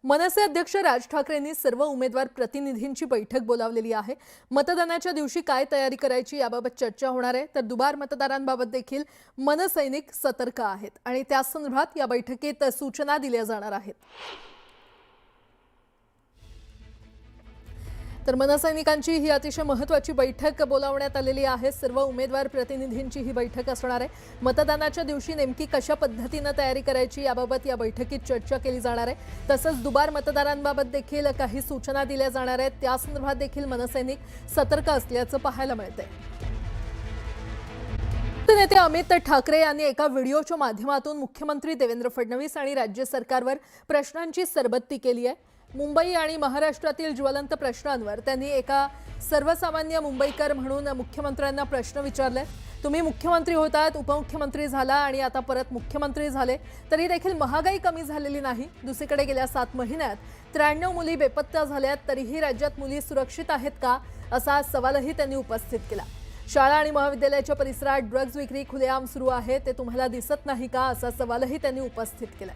मनसे अध्यक्ष राज ठाकरेंनी सर्व उमेदवार प्रतिनिधींची बैठक बोलावलेली आहे। मतदानाच्या दिवशी काय तयारी करायची याबाबत चर्चा होणार आहे। तर दुबार मतदारांबाबत देखील मनसैनिक सतर्क आहेत आणि त्या संदर्भात या बैठकीत सूचना दिल्या जाणार आहेत। तर मनसैनिकांची ही अतिशय महत्त्वाची बैठक बोलावण्यात आलेली आहे। सर्व उमेदवार प्रतिनिधींची ही बैठक असणार आहे। मतदानाच्या दिवशी नेमकी कशा पद्धतीने तयारी करायची याबाबत या बैठकीत चर्चा केली जाणार आहे। तसंच दुबार मतदारांबाबत देखील काही सूचना दिल्या जाणार आहेत। त्या संदर्भात देखील मनसैनिक सतर्क असल्याचं पाहायला मिळतंय। नेते अमित ठाकरे यांनी एका व्हिडिओच्या माध्यमातून मुख्यमंत्री देवेंद्र फडणवीस आणि राज्य सरकारवर प्रश्नांची सरबत्ती केली आहे। मुंबई आणि महाराष्ट्रातील ज्वलंत प्रश्नांवर त्यांनी एका सर्वसामान्य मुंबईकर म्हणून मुख्यमंत्र्यांना प्रश्न विचारले। तुम्ही मुख्यमंत्री होतात, उपमुख्यमंत्री झाला आणि आता परत मुख्यमंत्री झाले, तरी देखील महागाई कमी झालेली नाही। दुसरीकडे गेल्या 7 महिन्यात 93 मुली बेपत्ता झाल्यात, तरीही राज्यात मुली सुरक्षित आहेत का असा सवालही त्यांनी उपस्थित केला। शाळा आणि महाविद्यालयाच्या परिसरात ड्रग्ज विक्री खुलेआम सुरू आहे, ते तुम्हाला दिसत नाही का असा सवालही त्यांनी उपस्थित केला।